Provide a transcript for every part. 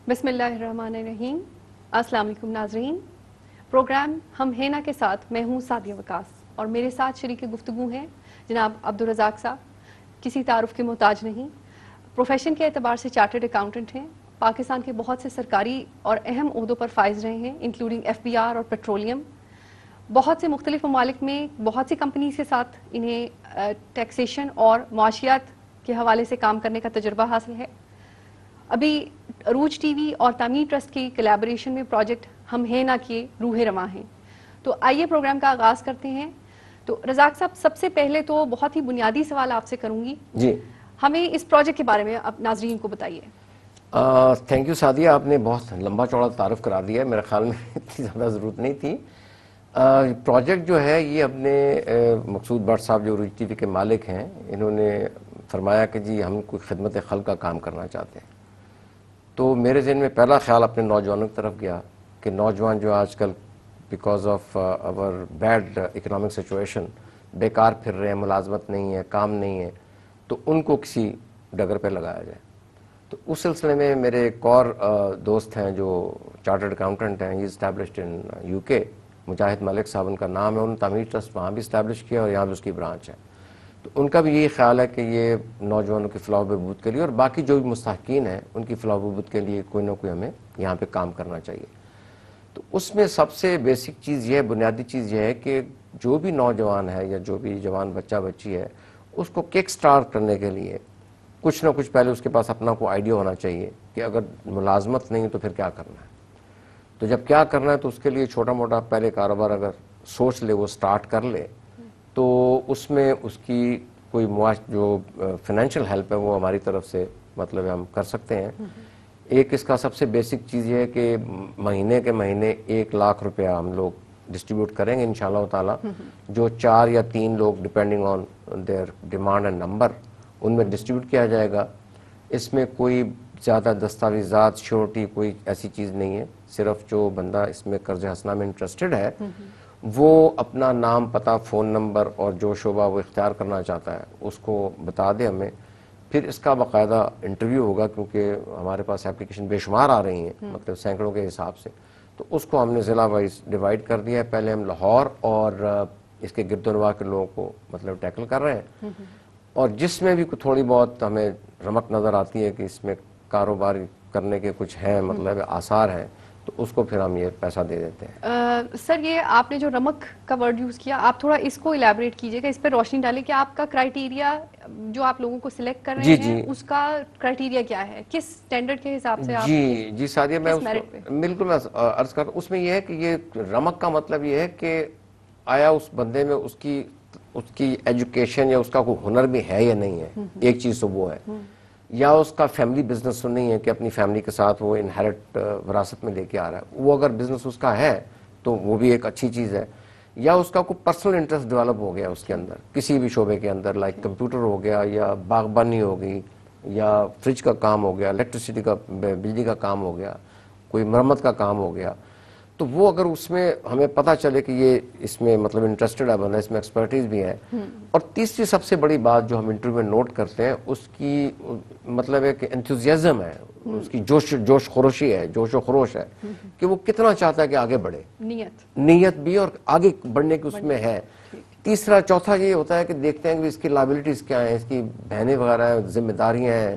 بسم اللہ الرحمن الرحیم. السلام علیکم ناظرین. پروگرام ہم ہیں نا کے ساتھ میں ہوں سعدیہ وقاص اور میرے ساتھ شریک گفتگو ہیں جناب عبدالرزاق صاحب. کسی تعارف کے محتاج نہیں. پروفیشن کے اعتبار سے چارٹرڈ اکاؤنٹنٹ ہیں. پاکستان کے بہت سے سرکاری اور اہم عہدوں پر فائز رہے ہیں انکلوڈنگ FBR اور پیٹرولیم. بہت سے مختلف ممالک میں بہت سی کمپنیز کے ساتھ انہیں ٹیکسیشن اور معاشیات کے حوالے سے کام کرنے کا تجربہ حاصل ہے. ابھی عروج ٹی وی اور تعمیر ٹرسٹ کی کلیبوریشن میں پروجیکٹ ہم ہیں نا کے روح رواں ہیں. تو آئیے پروگرام کا آغاز کرتے ہیں. تو رزاق صاحب, سب سے پہلے تو بہت ہی بنیادی سوال آپ سے کروں گی. جی, ہمیں اس پروجیکٹ کے بارے میں اب ناظرین کو بتائیے. تھینک یو سعدیہ, آپ نے بہت لمبا چوڑا تعارف کرا دیا ہے. میرے خیال میں اتنی زیادہ ضرورت نہیں تھی. پروجیکٹ جو ہے یہ اپنے مقصود بٹ صاحب جو عروج ٹی وی کے مالک ہیں, انہوں نے فرمایا کہ جی ہم کوئی خدمت خلق کا کام کرنا چاہتے ہیں. تو میرے ذہن میں پہلا خیال اپنے نوجوانوں کی طرف گیا کہ نوجوان جو آج کل بیکاز آف اور بیڈ اکنامک سچویشن بیکار پھر رہے ہیں, ملازمت نہیں ہے, کام نہیں ہے, تو ان کو کسی ڈگر پہ لگایا جائے. تو اس سلسلے میں میرے ایک اور دوست ہیں جو چارٹرڈ اکاؤنٹنٹ ہیں, ہی اسٹیبلشڈ ان UK, مجاہد ملک صاحب ان کا نام ہے. انہوں نے تعمیر ٹرسٹ وہاں بھی اسٹیبلش کیا اور یہاں بھی اس کی برانچ ہے. تو ان کا بھی یہی خیال ہے کہ یہ نوجوانوں کی فلاح و بہبود کے لیے اور باقی جو بھی مستحقین ہیں ان کی فلاح و بہبود کے لیے کوئی نہ کوئی ہمیں یہاں پہ کام کرنا چاہیے. تو اس میں سب سے بیسک چیز یہ ہے, بنیادی چیز یہ ہے کہ جو بھی نوجوان ہے یا جو بھی جوان بچہ بچی ہے, اس کو کک سٹارٹ کرنے کے لیے کچھ نہ کچھ پہلے اس کے پاس اپنا کوئی آئیڈیا ہونا چاہیے کہ اگر ملازمت نہیں تو پھر کیا کرنا ہے. تو جب کیا کرنا ہے تو اس کے لیے چھوٹا موٹا پہلے کاروبار اگر سوچ لے, وہ سٹارٹ کر لے, تو اس میں اس کی کوئی جو فائنینشیل ہیلپ ہے وہ ہماری طرف سے مطلب ہم کر سکتے ہیں. ایک اس کا سب سے بیسک چیز یہ ہے کہ مہینے کے مہینے 1 لاکھ روپیہ ہم لوگ ڈسٹریبیوٹ کریں گے انشاءاللہ تعالی, جو 4 یا 3 لوگ depending on their demand and number ان میں ڈسٹریبیوٹ کیا جائے گا. اس میں کوئی زیادہ دستاویزات شیورٹی کوئی ایسی چیز نہیں ہے. صرف جو بندہ اس میں قرض حسنہ میں انٹرسٹڈ ہے وہ اپنا نام, پتہ, فون نمبر اور جو شعبہ وہ اختیار کرنا چاہتا ہے اس کو بتا دے ہمیں. پھر اس کا باقاعدہ انٹرویو ہوگا کیونکہ ہمارے پاس اپلیکیشن بے شمار آ رہی ہیں, مطلب سینکڑوں کے حساب سے. تو اس کو ہم نے ضلع وائز ڈیوائڈ کر دیا ہے. پہلے ہم لاہور اور اس کے گرد و نواح کے لوگوں کو مطلب ٹیکل کر رہے ہیں, اور جس میں بھی تھوڑی بہت ہمیں رمق نظر آتی ہے کہ اس میں کاروبار کرنے کے کچھ ہیں مطلب آثار ہیں, تو اس کو پھر ہم یہ پیسہ دے دیتے ہیں. سر, یہ آپ نے جو رمق کا ورڈ یوز کیا, آپ تھوڑا اس کو الیبوریٹ کیجئے گا, اس پہ روشنی ڈالیں کہ آپ کا کرائیٹیریا جو آپ لوگوں کو سلیکٹ کر رہے ہیں اس کا کرائیٹیریا کیا ہے, کس سٹینڈرڈ کے حساب سے آپ. جی سعدیہ, میں بالکل میں عرض کر, اس میں یہ ہے کہ یہ رمق کا مطلب یہ ہے کہ آیا اس بندے میں اس کی ایجوکیشن یا اس کا کوئی ہنر بھی ہے یا نہیں ہے. ایک چیز تو وہ ہے, یا اس کا فیملی بزنس تو نہیں ہے کہ اپنی فیملی کے ساتھ وہ انہیرٹ وراثت میں لے کے آ رہا ہے. وہ اگر بزنس اس کا ہے تو وہ بھی ایک اچھی چیز ہے. یا اس کا کوئی پرسنل انٹرسٹ ڈیولپ ہو گیا اس کے اندر کسی بھی شعبے کے اندر, لائک کمپیوٹر ہو گیا, یا باغبانی ہو گئی, یا فریج کا کام ہو گیا, الیکٹریسٹی کا بجلی کا کام ہو گیا, کوئی مرمت کا کام ہو گیا. تو وہ اگر اس میں ہمیں پتہ چلے کہ یہ اس میں مطلب انٹرسٹڈ ہے بندہ, اس میں ایکسپرٹیز بھی ہے. اور تیسری سب سے بڑی بات جو ہم انٹرویو میں نوٹ کرتے ہیں اس کی مطلب ہے کہ انتھوزیازم ہے, اس کی جوش خروشی ہے, جوش و خروش ہے کہ وہ کتنا چاہتا ہے کہ آگے بڑھے, نیت بھی اور آگے بڑھنے کی اس میں ہے. تیسرا چوتھا یہ ہوتا ہے کہ دیکھتے ہیں کہ اس کی لائبلٹیز کیا ہیں, اس کی بہنیں وغیرہ ہیں, ذمہ داریاں ہیں,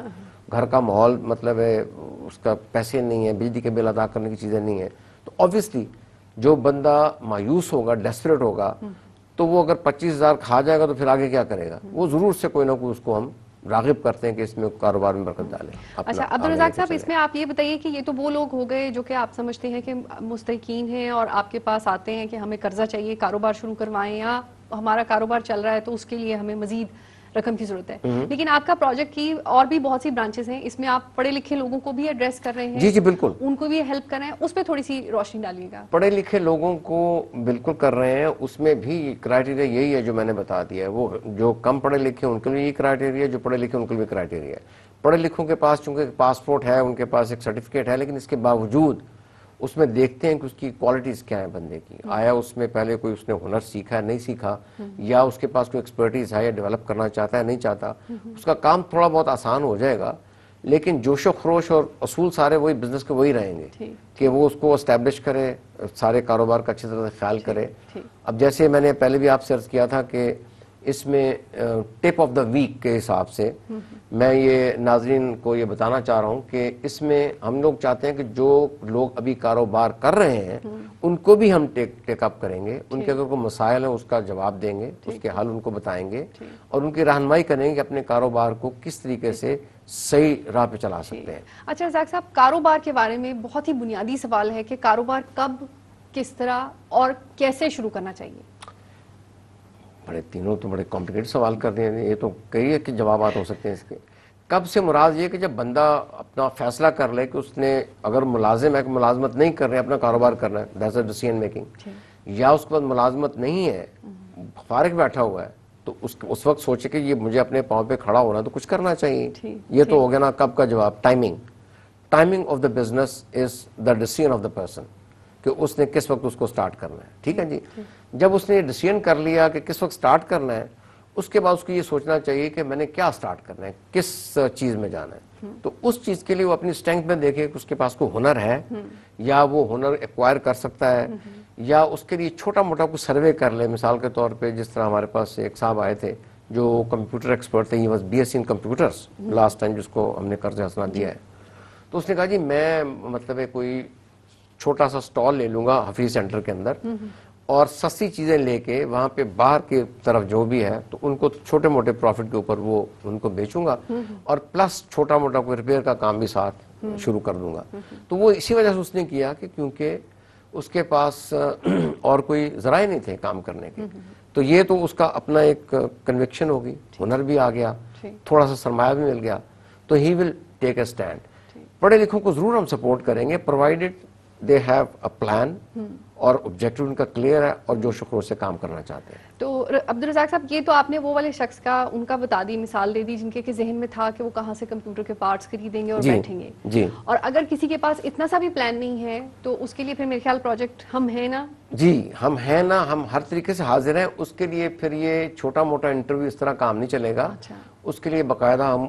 گھر کا ماحول مطلب ہے اس کا پیسے نہیں ہیں, بجلی کے بل ادا کرنے کی چیزیں نہیں ہیں. تو obviously جو بندہ مایوس ہوگا, ڈیسپریٹ ہوگا, تو وہ اگر 25,000 کھا جائے گا تو پھر آگے کیا کرے گا. وہ ضرور سے کوئی نہ کوئی اس کو ہم راغب کرتے ہیں کہ اس میں کاروبار میں برکت ڈالیں. اچھا عبدالرزاق صاحب, اس میں آپ یہ بتائیے کہ یہ تو وہ لوگ ہو گئے جو کہ آپ سمجھتے ہیں کہ مستحقین ہیں اور آپ کے پاس آتے ہیں کہ ہمیں قرضہ چاہیے, کاروبار شروع کروائیں, یا ہمارا کاروبار چل رہا ہے تو اس کے لیے ہمیں مزید رقم کی ضرورت ہے. لیکن آپ کا پروجیکٹ کی اور بھی بہت سی برانچز ہیں, اس میں آپ پڑھے لکھے لوگوں کو بھی ایڈریس کر رہے ہیں. جی بالکل, ان کو بھی ہیلپ کر رہے ہیں, اس پہ تھوڑی سی روشنی ڈالیے گا. پڑھے لکھے لوگوں کو بالکل کر رہے ہیں. اس میں بھی کرائیٹیریا یہی ہے جو میں نے بتا دیا ہے. وہ جو کم پڑھے لکھے ان کے لیے یہ کرائیٹیریا ہے, جو پڑھے لکھے ان کے لیے کرائیٹیریا ہے. پڑھے لکھوں کے پاس چونکہ پاسپورٹ ہے, ان کے پاس ایک سرٹیفکیٹ ہے, لیکن اس کے باوجود اس میں دیکھتے ہیں کہ اس کی کوالٹیز کیا ہیں بندے کی. آیا اس میں پہلے کوئی اس نے ہنر سیکھا ہے, نہیں سیکھا, یا اس کے پاس کوئی ایکسپرٹیز ہے یا ڈیولپ کرنا چاہتا ہے, نہیں چاہتا. اس کا کام تھوڑا بہت آسان ہو جائے گا, لیکن جوش و خروش اور اصول سارے وہی بزنس کے وہی رہیں گے کہ وہ اس کو اسٹیبلش کرے, سارے کاروبار کا اچھی طرح سے خیال کرے. اب جیسے میں نے پہلے بھی آپ سے عرض کیا تھا کہ اس میں ٹپ آف دا ویک کے حساب سے میں یہ ناظرین کو یہ بتانا چاہ رہا ہوں کہ اس میں ہم لوگ چاہتے ہیں کہ جو لوگ ابھی کاروبار کر رہے ہیں ان کو بھی ہم ٹیک اپ کریں گے, ان کے اگر کوئی مسائل ہیں اس کا جواب دیں گے, اس کے حل ان کو بتائیں گے اور ان کی رہنمائی کریں گے کہ اپنے کاروبار کو کس طریقے سے صحیح راہ پہ چلا سکتے ہیں. اچھا رزاق صاحب, کاروبار کے بارے میں بہت ہی بنیادی سوال ہے کہ کاروبار کب, کس طرح اور کیسے شروع کرنا چاہیے؟ بڑے تینوں تو بڑے کمپلیکیٹڈ سوال کر دیں, یہ تو کئی ایک جوابات ہو سکتے ہیں اس کے. کب سے مراد یہ کہ جب بندہ اپنا فیصلہ کر لے کہ اس نے اگر ملازم ہے کہ ملازمت نہیں کر رہے, اپنا کاروبار کرنا ہے, دیٹس اے ڈیسیژن میکنگ, یا اس کے بعد ملازمت نہیں ہے, فارغ بیٹھا ہوا ہے, تو اس وقت سوچے کہ یہ مجھے اپنے پاؤں پہ کھڑا ہونا تو کچھ کرنا چاہیے. یہ تو ہو گیا نا کب کا جواب. Timing of the business is the decision of the person کہ اس نے کس وقت اس کو سٹارٹ کرنا ہے. ٹھیک ہے جی, جب اس نے ڈیسیژن کر لیا کہ کس وقت سٹارٹ کرنا ہے, اس کے بعد اس کو یہ سوچنا چاہیے کہ میں نے کیا سٹارٹ کرنا ہے, کس چیز میں جانا ہے. تو اس چیز کے لیے وہ اپنی اسٹرینتھ میں دیکھے کہ اس کے پاس کوئی ہنر ہے یا وہ ہنر ایکوائر کر سکتا ہے, یا اس کے لیے چھوٹا موٹا کوئی سروے کر لے. مثال کے طور پہ جس طرح ہمارے پاس ایک صاحب آئے تھے جو کمپیوٹر ایکسپرٹ تھے, he was BSc in computers last time, جس کو ہم نے قرض حسنہ دیا ہے. تو اس نے کہا جی میں مطلب کوئی چھوٹا سا سٹال لے لوں گا حفیظ سینٹر کے اندر اور سستی چیزیں لے کے وہاں پہ باہر کی طرف جو بھی ہے تو ان کو چھوٹے موٹے پروفٹ کے اوپر وہ ان کو بیچوں گا, اور پلس چھوٹا موٹا کوئی ریپیئر کا کام بھی ساتھ شروع کر دوں گا. تو وہ اسی وجہ سے اس نے کیا کہ کیونکہ اس کے پاس اور کوئی ذرائع نہیں تھے کام کرنے کے. تو یہ تو اس کا اپنا ایک کنوکشن ہوگی, ہنر بھی آ گیا, تھوڑا سا سرمایہ بھی مل گیا, تو ہی ول ٹیک اے اسٹینڈ. پڑھے لکھوں کو ضرور ہم سپورٹ کریں گے provided they have a plan اور آبجیکٹو ان کا کلیئر ہے اور جو شکر سے کام کرنا چاہتے ہیں. تو عبدالرزاق صاحب, یہ تو آپ نے وہ والے شخص کا ان کا بتا دی, مثال دے دی, جن کے ذہن میں تھا کہ وہ کہاں سے کمپیوٹر کے پارٹس خریدیں گے اور بیٹھیں گے. جی. اور اگر کسی کے پاس اتنا سا بھی پلان نہیں ہے تو اس کے لیے پھر میرے خیال پروجیکٹ ہم ہیں نا. جی ہم ہیں نا, ہم ہر طریقے سے حاضر ہیں. اس کے لیے پھر یہ چھوٹا موٹا انٹرویو اس طرح کام نہیں چلے گا. اس کے لیے باقاعدہ ہم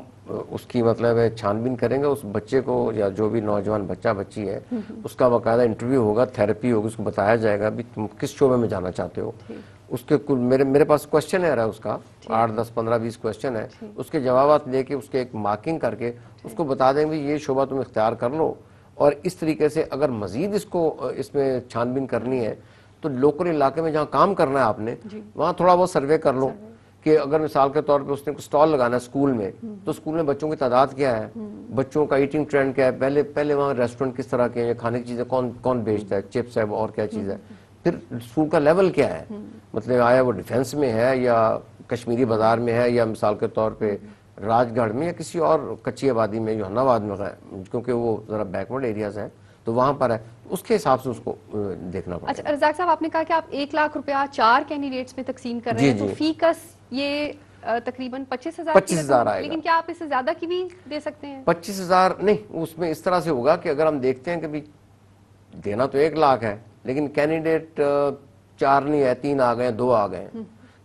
اس کی مطلب ہے چھان بین کریں گے. اس بچے کو یا جو بھی نوجوان بچہ بچی ہے اس کا باقاعدہ انٹرویو ہوگا, تھراپی ہوگی, اس کو بتایا جائے گا بھی تم کس شعبے میں جانا چاہتے ہو. اس کے کل میرے پاس کوشچن ہے اس کا 8 10 15 20 کوشچن ہے, اس کے جوابات لے کے اس کے ایک مارکنگ کر کے اس کو بتا دیں گے یہ شعبہ تم اختیار کر لو. اور اس طریقے سے اگر مزید اس کو اس میں چھان بین کرنی ہے تو لوکل علاقے میں جہاں کام کرنا ہے آپ نے وہاں تھوڑا بہت سروے کر لو کہ اگر مثال کے طور پہ اس نے کوئی سٹال لگانا ہے اسکول میں, تو اسکول میں بچوں کی تعداد کیا ہے, بچوں کا ایٹنگ ٹرینڈ کیا ہے, پہلے وہاں ریسٹورینٹ کس طرح کے ہیں, کھانے کی چیزیں کون بیچتا ہے, چپس ہے اور کیا چیز ہے, پھر اسکول کا لیول کیا ہے, مطلب آیا وہ ڈیفینس میں ہے یا کشمیری بازار میں ہے یا مثال کے طور پہ راج گڑھ میں یا کسی اور کچی آبادی میں, جوہن آباد میں ہے, کیونکہ وہ ذرا بیکورڈ ایریاز ہیں تو وہاں پر ہے, اس کے حساب سے اس کو دیکھنا پڑتا ہے. اچھا رزاق صاحب, آپ نے کہا کہ آپ 1 لاکھ روپیہ 4 کینڈیڈیٹس میں تقسیم کر رہے ہیں, تو فی کس یہ تقریباً 25,000 آئے گا. لیکن کیا آپ اس سے زیادہ کی بھی دے سکتے ہیں؟ 25,000 نہیں, اس میں اس طرح سے ہوگا کہ اگر ہم دیکھتے ہیں کہ بھی دینا تو 1 لاکھ ہے لیکن کینڈیڈیٹ 4 نہیں ہے, 3 آ گئے, 2 آ گئے,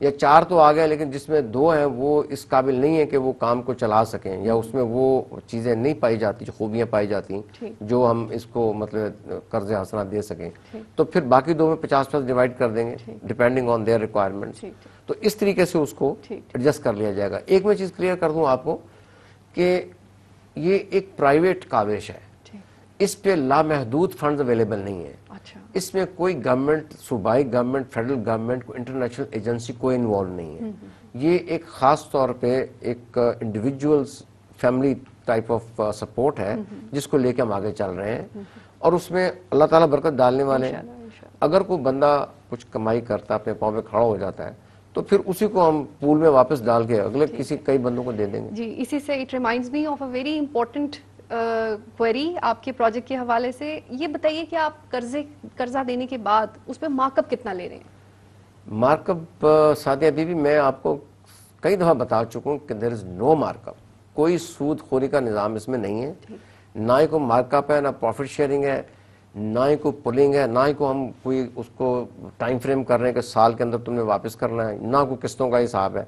یا 4 تو آ گئے لیکن جس میں 2 ہیں وہ اس قابل نہیں ہے کہ وہ کام کو چلا سکیں, یا اس میں وہ چیزیں نہیں پائی جاتی جو خوبیاں پائی جاتی جو ہم اس کو مطلب قرض حسنہ دے سکیں, تو پھر باقی 2 میں 50% ڈیوائڈ کر دیں گے ڈیپینڈنگ آن دیئر ریکوائرمنٹس. تو اس طریقے سے اس کو ایڈجسٹ کر لیا جائے گا. ایک میں چیز کلیئر کر دوں آپ کو کہ یہ ایک پرائیویٹ کاوش ہے, اس پہ لامحدود فنڈز اویلیبل نہیں ہیں. اس میں کوئی گورنمنٹ, صوبائی گورنمنٹ, فیڈرل گورنمنٹ, کوئی انٹرنیشنل ایجنسی کوئی انوالو نہیں ہے. یہ ایک خاص طور پہ ایک individuals family type of support ہے جس کو لے کے ہم آگے چل رہے ہیں, اور اس میں اللہ تعالیٰ برکت ڈالنے والے ہیں. اگر کوئی بندہ کچھ کمائی کرتا ہے, اپنے پاؤں پہ کھڑا ہو جاتا ہے, تو پھر اسی کو ہم پول میں واپس ڈال کے اگلے کئی بندوں کو دے دیں گے. جی, اسی سے it reminds me of a very important query آپ کے پروجیکٹ کے حوالے سے. یہ بتائیے کہ آپ قرضہ دینے کے بعد اس پہ مارک اپ کتنا لے رہے ہیں؟ مارک اپ سعدیہ بیوی, میں آپ کو کئی دفعہ بتا چکا ہوں کہ دیر از نو مارک اپ. کوئی سود خوری کا نظام اس میں نہیں ہے, نہ ہی کوئی مارک اپ ہے, نہ پروفٹ شیئرنگ ہے, نہ ہی کوئی پولنگ ہے، نہ ہی کو ہم کوئی اس کو ٹائم فریم کر رہے ہیں کہ سال کے اندر تم نے واپس کرنا ہے، نہ کوئی قسطوں کا حساب ہے.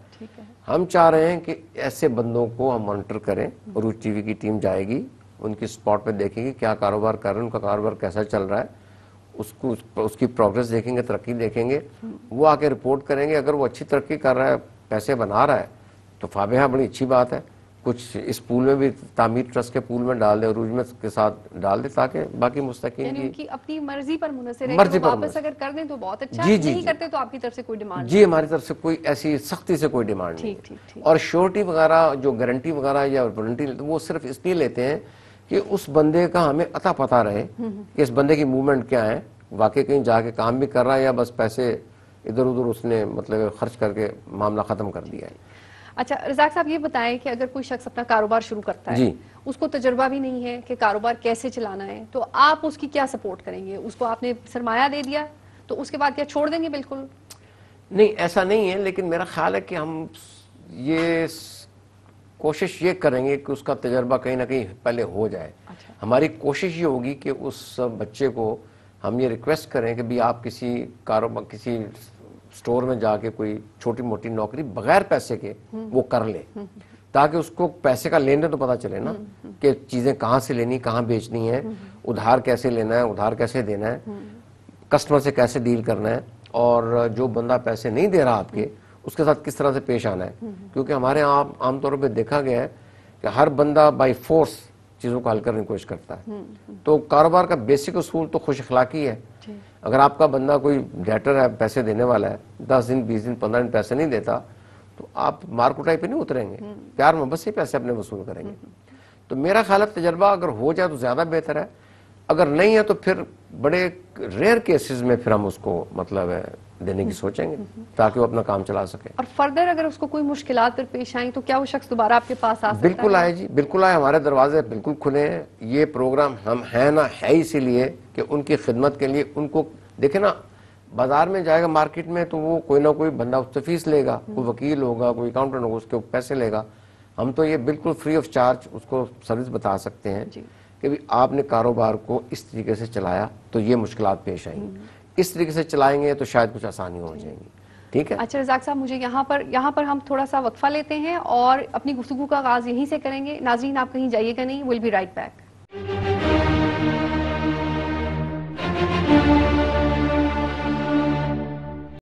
ہم چاہ رہے ہیں کہ ایسے بندوں کو ہم مانیٹر کریں. عروج ٹی وی کی ٹیم جائے گی، ان کی اسپاٹ پہ دیکھیں گے کیا کاروبار کر رہے ہیں، ان کا کاروبار کیسا چل رہا ہے، اس کی پروگرس دیکھیں گے، ترقی دیکھیں گے. وہ آ کے رپورٹ کریں گے. اگر وہ اچھی ترقی کر رہا ہے، پیسے بنا رہا ہے، تو فابیہ بڑی اچھی بات ہے. کچھ اس پول میں بھی تعمیر ٹرسٹ کے پول میں ڈال دے، عروج میں کے ساتھ ڈال دے، تاکہ باقی مستقیم یعنی ان کی اپنی مرضی پر منحصر ہے مرضی کہ وہ پر واپس منحصر. اگر کر دیں تو بہت اچھا، جی جی نہیں جی کرتے تو آپ کی طرف سے کوئی ڈیمانڈ جی ہماری طرف سے کوئی ایسی سختی سے کوئی ڈیمانڈ نہیں ہے. اور شیورٹی وغیرہ جو گارنٹی وغیرہ یا وارنٹی وہ صرف اس لیے لیتے ہیں کہ اس بندے کا ہمیں عطا پتہ رہے کہ اس بندے کی موومنٹ کیا ہے، واقعی کہیں جا کے کام بھی کر رہا ہے یا بس پیسے ادھر ادھر اس نے مطلب خرچ کر کے معاملہ ختم کر دیا ہے. اچھا رزاق صاحب یہ بتائیں کہ اگر کوئی شخص اپنا کاروبار شروع کرتا ہے، جی اس کو تجربہ بھی نہیں ہے کہ کاروبار کیسے چلانا ہے، تو آپ اس کی کیا سپورٹ کریں گے؟ اس کو آپ نے سرمایہ دے دیا تو اس کے بعد کیا چھوڑ دیں گے بالکل؟ نہیں ایسا نہیں ہے، لیکن میرا خیال ہے کہ ہم یہ کوشش یہ کریں گے کہ اس کا تجربہ کہیں نہ کہیں پہلے ہو جائے. ہماری کوشش یہ ہوگی کہ اس بچے کو ہم یہ ریکویسٹ کریں کہ بھی آپ کسی کاروبار کسی سٹور میں جا کے کوئی چھوٹی موٹی نوکری بغیر پیسے کے وہ کر لے، تاکہ اس کو پیسے کا لین دین تو پتہ چلے نا کہ چیزیں کہاں سے لینی، کہاں بیچنی ہے، ادھار کیسے لینا ہے، ادھار کیسے دینا ہے، کسٹمر سے کیسے ڈیل کرنا ہے، اور جو بندہ پیسے نہیں دے رہا آپ کے اس کے ساتھ کس طرح سے پیش آنا ہے. کیونکہ ہمارے یہاں عام طور پہ دیکھا گیا ہے کہ ہر بندہ بائی فورس چیزوں کو حل کرنے کی کوشش کرتا ہے. تو کاروبار کا بیسک اصول تو خوش اخلاقی ہے. اگر آپ کا بندہ کوئی ڈیٹر ہے، پیسے دینے والا ہے، 10 دن 20 دن 15 دن پیسے نہیں دیتا، تو آپ مار کٹائی پہ نہیں اتریں گے، پیار محبت سے پیسے اپنے وصول کریں گے. تو میرا خیال ہے تجربہ اگر ہو جائے تو زیادہ بہتر ہے. اگر نہیں ہے تو پھر بڑے ریئر کیسز میں پھر ہم اس کو مطلب ہے دینے کی سوچیں گے تاکہ وہ اپنا کام چلا سکے. اور فردر اگر اس کو کوئی مشکلات پر پیش آئیں تو کیا وہ شخص دوبارہ آپ کے پاس آ سکتا ہے؟ بالکل آئے جی، بالکل آئے. ہمارے دروازے بالکل کھلے ہیں. یہ پروگرام ہم ہیں نا ہے اسی لیے کہ ان کی خدمت کے لیے. ان کو دیکھیں نا، بازار میں جائے گا مارکیٹ میں تو وہ کوئی نہ کوئی بندہ اس سے فیس لے گا، کوئی وکیل ہوگا، کوئی اکاؤنٹنٹ ہوگا، اس کے پیسے لے گا. ہم تو یہ بالکل فری آف چارج اس کو سروس بتا سکتے ہیں کہ بھی آپ نے کاروبار کو اس طریقے سے چلایا تو یہ مشکلات پیش آئیں گی، اس طریقے سے چلائیں گے تو شاید کچھ آسانی ہو جائیں گی. ٹھیک ہے. اچھا رزاق صاحب، مجھے یہاں پر ہم تھوڑا سا وقفہ لیتے ہیں اور اپنی گفتگو کا آغاز یہیں سے کریں گے. ناظرین آپ کہیں جائیے گا نہیں، ویل بی رائٹ بیک.